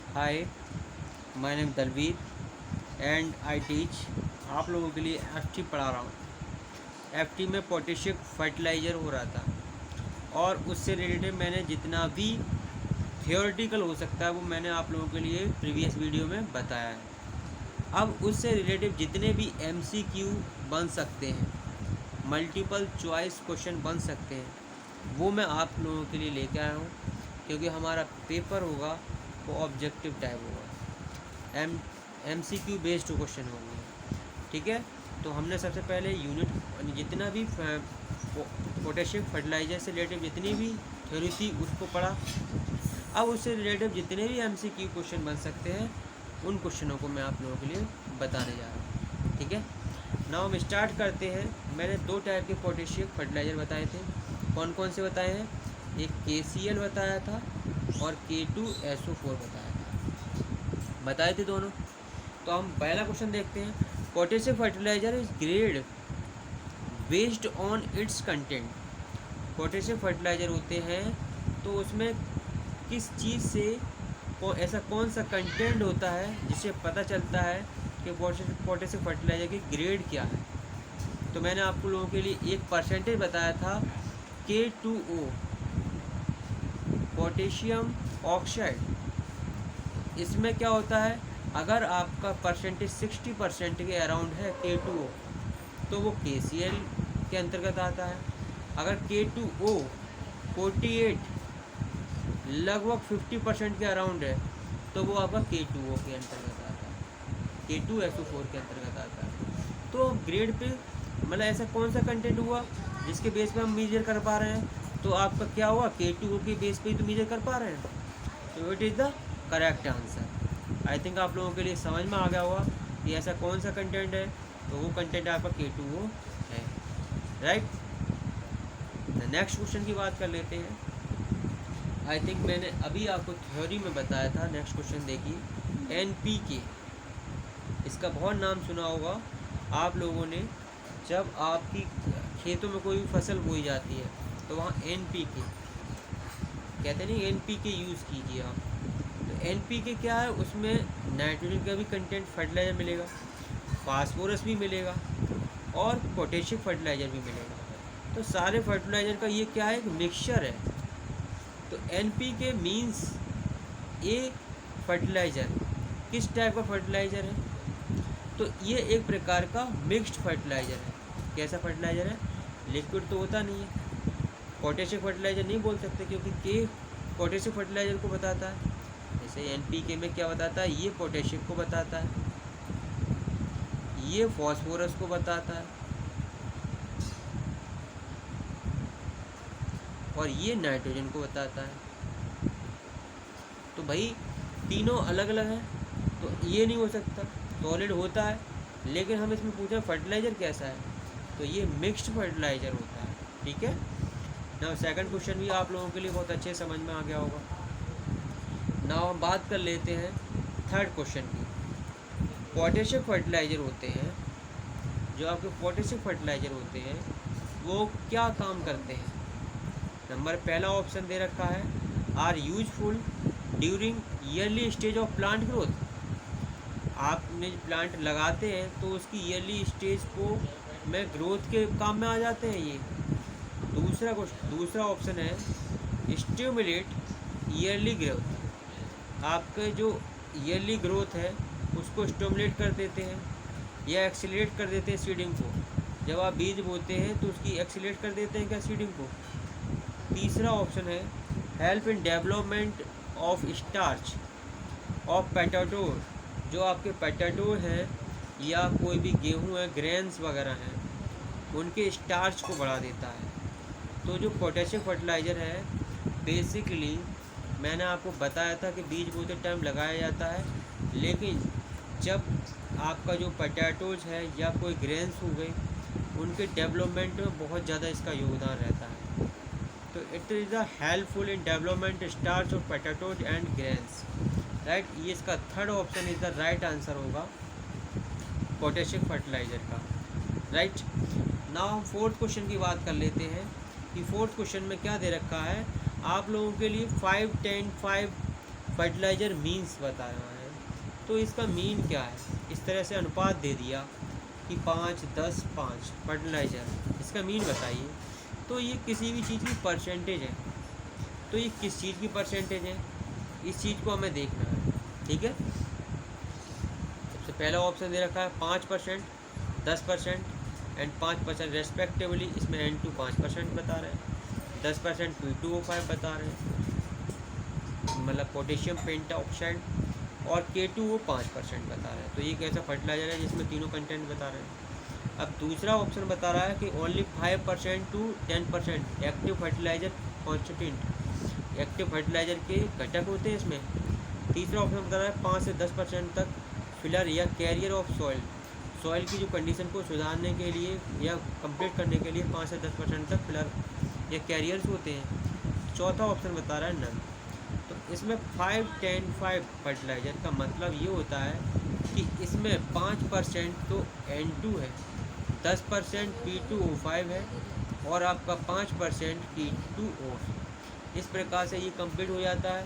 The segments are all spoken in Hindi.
Hi, my name Dalvir and I teach. आप लोगों के लिए एफटी पढ़ा रहा हूँ। एफटी में पोटेशियम फर्टिलाइज़र हो रहा था और उससे रिलेटेड मैंने जितना भी थियोरेटिकल हो सकता है वो मैंने आप लोगों के लिए प्रीवियस वीडियो में बताया है। अब उससे रिलेटेड जितने भी एमसीक्यू बन सकते हैं, मल्टीपल चॉइस क्वेश्चन बन सकते हैं, वो मैं आप लोगों के लिए लेके आया हूँ, क्योंकि हमारा पेपर होगा वो ऑब्जेक्टिव टाइप होगा, एमसीक्यू बेस्ड क्वेश्चन होंगे। ठीक है, तो हमने सबसे पहले यूनिट जितना भी पोटेशियम फर्टिलाइजर से रिलेटेड जितनी भी थ्योरी थी उसको पढ़ा। अब उससे रिलेटेड जितने भी एमसीक्यू क्वेश्चन बन सकते हैं उन क्वेश्चनों को मैं आप लोगों के लिए बताने जा रहा हूँ। ठीक है, नाउ हम स्टार्ट करते हैं। मैंने दो टाइप के पोटेशियम फर्टिलाइज़र बताए थे। कौन कौन से बताए हैं? एक KCl बताया था और K2SO4 बताए थे दोनों। तो हम पहला क्वेश्चन देखते हैं। Potassium fertiliser is grade based on it's content. Potassium fertiliser होते हैं तो उसमें किस चीज़ से ऐसा कौन सा कंटेंट होता है जिससे पता चलता है कि पोटेशियम फर्टिलाइज़र की ग्रेड क्या है। तो मैंने आपको लोगों के लिए एक परसेंटेज बताया था, K2O पोटेशियम ऑक्साइड। इसमें क्या होता है, अगर आपका परसेंटेज 60% के अराउंड है K2O तो वो KCl के अंतर्गत आता है। अगर K2O 48 लगभग 50% के अराउंड है तो वो आपका K2O के अंतर्गत आता है, K2SO4 के अंतर्गत आता है। तो ग्रेड पे मतलब ऐसा कौन सा कंटेंट हुआ जिसके बेस पे हम मेजर कर पा रहे हैं, तो आपका क्या हुआ, K2O के बेस पे ही तो मेजर कर पा रहे हैं। तो it is the correct answer. I think आप लोगों के लिए समझ में आ गया होगा कि ऐसा कौन सा कंटेंट है, तो वो कंटेंट आपका K2O है। राइट, नेक्स्ट क्वेश्चन की बात कर लेते हैं। आई थिंक मैंने अभी आपको थ्योरी में बताया था। नेक्स्ट क्वेश्चन देखिए, NPK। इसका बहुत नाम सुना होगा आप लोगों ने। जब आपकी खेतों में कोई भी फसल बोई जाती है तो वहाँ NPK कहते नहीं, NPK यूज़ कीजिए आप। तो NPK क्या है, उसमें नाइट्रोजन का भी कंटेंट फर्टिलाइज़र मिलेगा, फास्फोरस भी मिलेगा और पोटेशियम फर्टिलाइज़र भी मिलेगा। तो सारे फर्टिलाइज़र का ये क्या है, एक मिक्सचर है। तो NPK मीन्स ए फर्टिलाइज़र किस टाइप का फर्टिलाइज़र है, तो ये एक प्रकार का मिक्स्ड फर्टिलाइज़र है। कैसा फर्टिलाइज़र है, लिक्विड तो होता नहीं है। पोटेशियम फर्टिलाइज़र नहीं बोल सकते क्योंकि के पोटेशियम फर्टिलाइज़र को बताता है। जैसे NPK में क्या बताता है, ये पोटेशियम को बताता है, ये फॉस्फोरस को बताता है और ये नाइट्रोजन को बताता है। तो भाई तीनों अलग अलग हैं, तो ये नहीं हो सकता। सॉलिड होता है लेकिन हम इसमें पूछा फर्टिलाइज़र कैसा है, तो ये मिक्स्ड फर्टिलाइज़र होता है। ठीक है ना। सेकंड क्वेश्चन भी आप लोगों के लिए बहुत अच्छे समझ में आ गया होगा। ना हम बात कर लेते हैं थर्ड क्वेश्चन की। पोटेशियम फर्टिलाइज़र होते हैं, जो आपके पोटेशियम फर्टिलाइज़र होते हैं वो क्या काम करते हैं। नंबर पहला ऑप्शन दे रखा है, are useful during early stage of plant growth. आपने प्लांट लगाते हैं तो उसकी ईयरली स्टेज को में ग्रोथ के काम में आ जाते हैं ये। दूसरा ऑप्शन है, स्टिमुलेट ईयरली ग्रोथ। आपके जो ईयरली ग्रोथ है उसको स्टिमुलेट कर देते हैं या एक्सीलरेट कर देते हैं सीडिंग को। जब आप बीज बोते हैं तो उसकी एक्सीलरेट कर देते हैं क्या, सीडिंग को। तीसरा ऑप्शन है, help in development of starch of potato. जो आपके पोटैटो हैं या कोई भी गेहूँ है, ग्रेन्स वगैरह हैं, उनके स्टार्च को बढ़ा देता है। तो जो पोटेशियम फर्टिलाइज़र है बेसिकली मैंने आपको बताया था कि बीज बोते टाइम लगाया जाता है, लेकिन जब आपका जो पोटैटोज है या कोई ग्रेन्स हो गए उनके डेवलपमेंट में बहुत ज़्यादा इसका योगदान रहता है। तो it is the helpful in development starch of potatoes and grains. Right, ये इसका third option is the right answer होगा पोटेशियम फर्टिलाइज़र का। राइट, नाउ हम फोर्थ क्वेश्चन की बात कर लेते हैं कि फोर्थ क्वेश्चन में क्या दे रखा है। आप लोगों के लिए 5, 10, 5, फर्टिलाइज़र मीन्स बताया है। तो इसका मीन क्या है, इस तरह से अनुपात दे दिया कि 5, 10, 5 फर्टिलाइज़र, इसका मीन बताइए। तो ये किसी भी चीज़ की परसेंटेज है। तो ये किस चीज़ की परसेंटेज है, इस चीज़ को हमें देखना है। ठीक है, सबसे पहला ऑप्शन दे रखा है 5%, 10% एंड 5% रेस्पेक्टिवली। इसमें N2 5% बता रहे हैं, 10% P2O5 बता रहे हैं, मतलब पोटेशियम पेंटाऑक्साइड, और K2 वो 5% बता रहे हैं। तो ये एक ऐसा फर्टिलाइज़र है जिसमें तीनों कंटेंट बता रहे हैं। अब दूसरा ऑप्शन बता रहा है कि only 5% to 10% active fertiliser constituent, active fertiliser के घटक होते हैं इसमें। तीसरा ऑप्शन बता रहा है 5 से 10% तक फिलर या कैरियर ऑफ सॉइल, सॉइल की जो कंडीशन को सुधारने के लिए या कंप्लीट करने के लिए 5 से 10% तक फिलर या कैरियर्स होते हैं। चौथा ऑप्शन बता रहा है नन। तो इसमें 5, 10, 5 फर्टिलाइज़र का मतलब ये होता है कि इसमें 5% तो N2 है, 10% P2O5 है और आपका 5% P2O। इस प्रकार से ये कंप्लीट हो जाता है।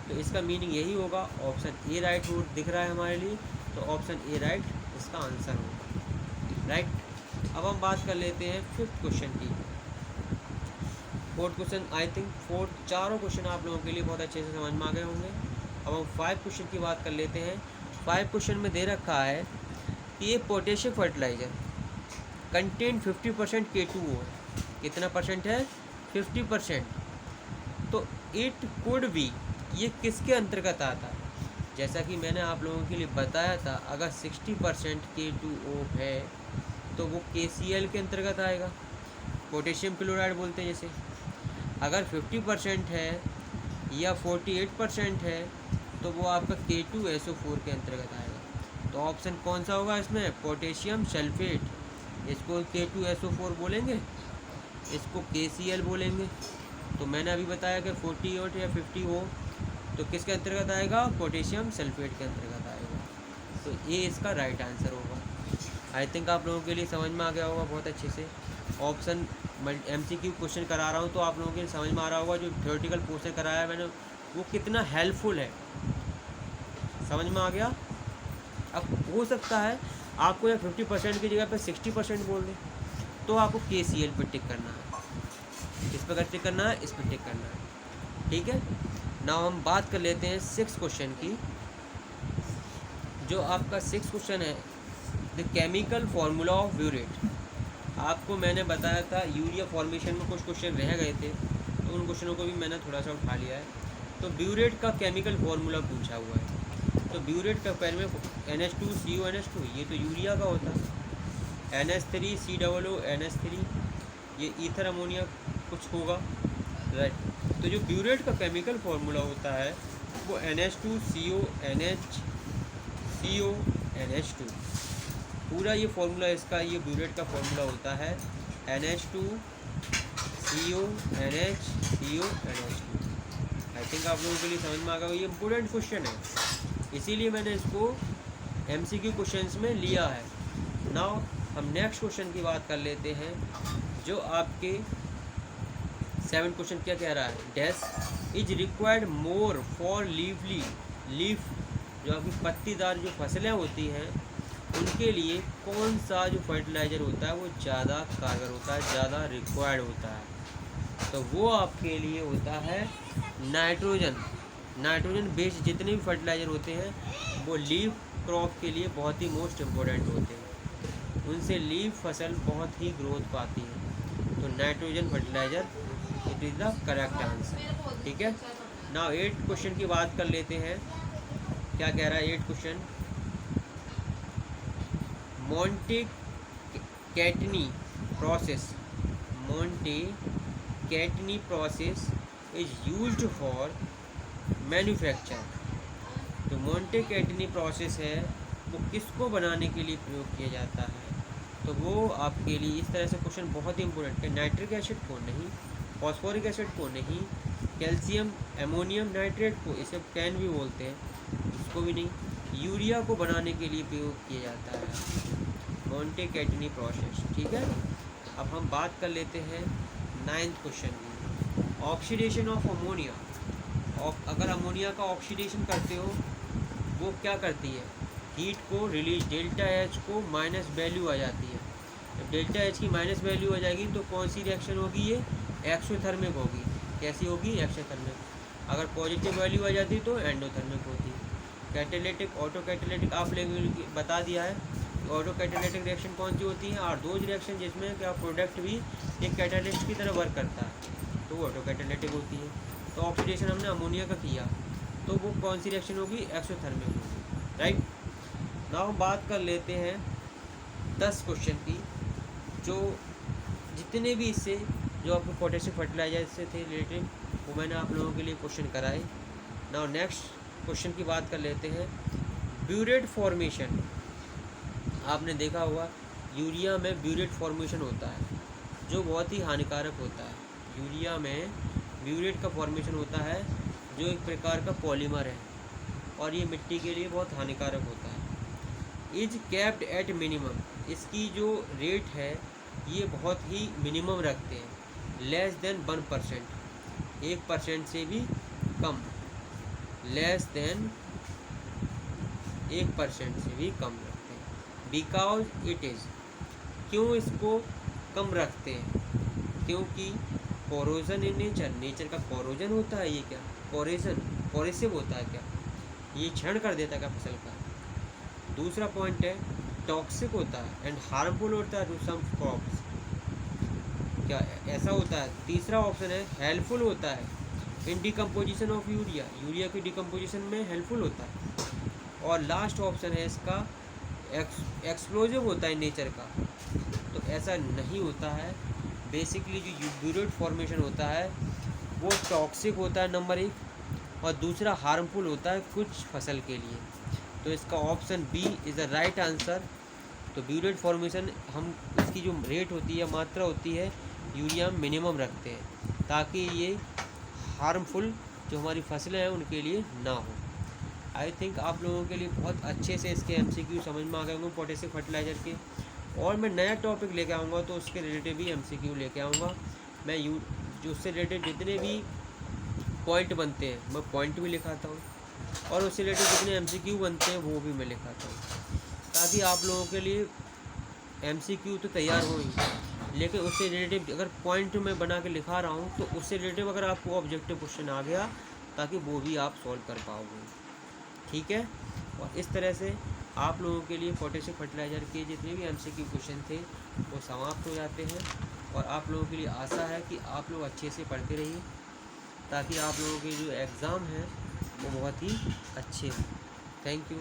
तो इसका मीनिंग यही होगा, ऑप्शन ए राइट हो दिख रहा है हमारे लिए, तो ऑप्शन ए राइट इसका आंसर होगा। राइट, अब हम बात कर लेते हैं 5th क्वेश्चन की। 4th question I think 4th, चारों क्वेश्चन आप लोगों के लिए बहुत अच्छे से समझ में आ गए होंगे। अब हम 5 क्वेश्चन की बात कर लेते हैं। 5 क्वेश्चन में दे रखा है कि ये पोटेशियम फर्टिलाइज़र कंटेन 50% K2O है। कितना परसेंट है, 50%। तो इट कुड बी, ये किसके अंतर्गत आता है, जैसा कि मैंने आप लोगों के लिए बताया था, अगर 60% K2O है तो वो KCl के अंतर्गत आएगा, पोटेशियम क्लोराइड बोलते हैं जैसे। अगर 50% है या 48% है तो वो आपका K2SO4 के अंतर्गत आएगा। तो ऑप्शन कौन सा होगा इसमें, पोटेशियम सल्फेट, इसको K2SO4 बोलेंगे, इसको KCl बोलेंगे। तो मैंने अभी बताया कि 48 या 50 हो तो किसके अंतर्गत आएगा, पोटेशियम सल्फेट के अंतर्गत आएगा। तो ये इसका राइट आंसर होगा। आई थिंक आप लोगों के लिए समझ में आ गया होगा बहुत अच्छे से। ऑप्शन MCQ क्वेश्चन करा रहा हूँ तो आप लोगों के लिए समझ में आ रहा होगा, जो थ्योरेटिकल पोर्शन कराया है मैंने वो कितना हेल्पफुल है, समझ में आ गया। अब हो सकता है आपको या 50% की जगह पर 60% बोल दें, तो आपको KCl पर टिक करना है। इस पर टिक करना है, इस पर टिक करना है। ठीक है, नाउ हम बात कर लेते हैं 6th क्वेश्चन की। जो आपका 6th क्वेश्चन है, the chemical formula of burette. आपको मैंने बताया था यूरिया फॉर्मेशन में कुछ क्वेश्चन रह गए थे, तो उन क्वेश्चनों को भी मैंने थोड़ा सा उठा लिया है। तो ब्यूरेट का केमिकल फार्मूला पूछा हुआ है। तो ब्यूरेट का पहले में NH2CONH2, ये तो यूरिया का होता है। NH3COO NH3, ये ईथर अमोनिया कुछ होगा, राइट। तो जो ब्यूरेट का केमिकल फार्मूला होता है वो NH2CONH2, पूरा ये फार्मूला इसका, ये ब्यूरेट का फार्मूला होता है NH2CONH2। आई थिंक आप लोगों के लिए समझ में आ गया। ये इम्पोर्टेंट क्वेश्चन है, इसीलिए मैंने इसको MCQ क्वेश्चंस में लिया है। नाउ हम नेक्स्ट क्वेश्चन की बात कर लेते हैं, जो आपके 7th क्वेश्चन क्या कह रहा है, dash is required more for leaf, जो आपकी पत्तीदार जो फसलें होती हैं उनके लिए कौन सा जो फर्टिलाइज़र होता है वो ज़्यादा कारगर होता है, ज़्यादा रिक्वायर्ड होता है। तो वो आपके लिए होता है नाइट्रोजन बेस्ड जितने भी फर्टिलाइज़र होते हैं वो लीफ क्रॉप के लिए बहुत ही मोस्ट इम्पोर्टेंट होते हैं, उनसे लीफ फसल बहुत ही ग्रोथ पाती है। तो nitrogen fertiliser it is the correct answer. ठीक है, नाउ 8th क्वेश्चन की बात कर लेते हैं। क्या कह रहा है 8th question, Monte Catini process is used for manufacture. तो मोंटे कैटनी प्रोसेस है वो किसको बनाने के लिए प्रयोग किया जाता है। तो वो आपके लिए इस तरह से क्वेश्चन बहुत ही इंपॉर्टेंट है। नाइट्रिक एसिड को नहीं, फॉस्फोरिक एसिड को नहीं, कैल्शियम एमोनियम नाइट्रेट को, इसे कैन भी बोलते हैं, इसको भी नहीं, यूरिया को बनाने के लिए प्रयोग किया जाता है मोंटे कैटनी प्रोसेस। ठीक है, अब हम बात कर लेते हैं 9th क्वेश्चन की, ऑक्सीडेशन ऑफ अमोनिया। अगर अमोनिया का ऑक्सीडेशन करते हो वो क्या करती है, हीट को रिलीज, डेल्टा एच को माइनस वैल्यू आ जाती है। जब डेल्टा एच की माइनस वैल्यू आ जाएगी तो कौन सी रिएक्शन होगी, ये एक्सोथर्मिक होगी। कैसी होगी, एक्सोथर्मिक। अगर पॉजिटिव वैल्यू आ जाती तो एंडोथर्मिक होती। कैटेलिटिक, ऑटो कैटेलिटिक आप लोग बता दिया है। ऑटो कैटेलिटिक रिएक्शन कौन सी होती है, और दो रिएक्शन जिसमें क्या प्रोडक्ट भी एक कैटेलिस्ट की तरह वर्क करता है तो वो ऑटो कैटेलिटिक होती है। तो ऑक्सीडेशन हमने अमोनिया का किया तो वो कौन सी रिएक्शन होगी, एक्सोथर्मिक होगी, राइट। नाउ हम बात कर लेते हैं 10 क्वेश्चन की, जो जितने भी इससे जो आपको पोटेशियम फर्टिलाइजर से थे रिलेटेड वो मैंने आप लोगों के लिए क्वेश्चन कराए। नाउ नेक्स्ट क्वेश्चन की बात कर लेते हैं, ब्यूरेट फॉर्मेशन। आपने देखा होगा यूरिया में ब्यूरेट फॉर्मेशन होता है जो बहुत ही हानिकारक होता है। यूरिया में ब्यूरेट का फॉर्मेशन होता है जो एक प्रकार का पॉलीमर है और ये मिट्टी के लिए बहुत हानिकारक होता है। इज कैप्ड एट मिनिमम, इसकी जो रेट है ये बहुत ही मिनिमम रखते हैं, लेस देन 1%, 1% से भी कम, लेस देन 1% से भी कम रखते हैं। बिकॉज इट इज़, क्यों इसको कम रखते हैं, क्योंकि कोरोजन इन नेचर, नेचर का कोरोजन होता है। ये क्या कोरेजन, कोरेसिव होता है क्या, ये क्षरण कर देता है क्या फसल का। दूसरा पॉइंट है टॉक्सिक होता है एंड हार्मफुल होता है टू सम क्रॉप्स, क्या ऐसा होता है। तीसरा ऑप्शन है हेल्पफुल होता है इन डिकम्पोजिशन ऑफ यूरिया, यूरिया की डिकम्पोजिशन में हेल्पफुल होता है। और लास्ट ऑप्शन है इसका एक्सप्लोजिव होता है नेचर का। तो ऐसा नहीं होता है। बेसिकली जो ब्यूरेट फॉर्मेशन होता है वो टॉक्सिक होता है नंबर 1, और दूसरा हार्मफुल होता है कुछ फसल के लिए। तो इसका option B is the right answer. तो ब्यूरेट फॉर्मेशन हम इसकी जो रेट होती है, मात्रा होती है, यूरिया मिनिमम रखते हैं ताकि ये हार्मफुल जो हमारी फसलें हैं उनके लिए ना हो। आई थिंक आप लोगों के लिए बहुत अच्छे से इसके MCQ समझ में आ गए होंगे पोटेशियम फर्टिलाइज़र के। और मैं नया टॉपिक लेके आऊँगा तो उसके रिलेटेड भी MCQ लेके आऊँगा। मैं जो उससे रिलेटेड जितने भी पॉइंट बनते हैं मैं पॉइंट भी लिखाता हूँ, और उससे रिलेटेड जितने MCQ बनते हैं वो भी मैं लिखाता हूँ, ताकि आप लोगों के लिए MCQ तो तैयार हो ही, लेकिन उससे रिलेटिव अगर पॉइंट मैं बना के लिखा रहा हूँ तो उससे रिलेटिव अगर आपको ऑब्जेक्टिव क्वेश्चन आ गया ताकि वो भी आप सॉल्व कर पाओगे, ठीक है। और इस तरह से आप लोगों के लिए पोटेशियम फर्टिलाइज़र के जितने भी MCQ क्वेश्चन थे वो समाप्त हो जाते हैं। और आप लोगों के लिए आशा है कि आप लोग अच्छे से पढ़ते रहिए ताकि आप लोगों के जो एग्ज़ाम हैं वो बहुत ही अच्छे हों। Thank you.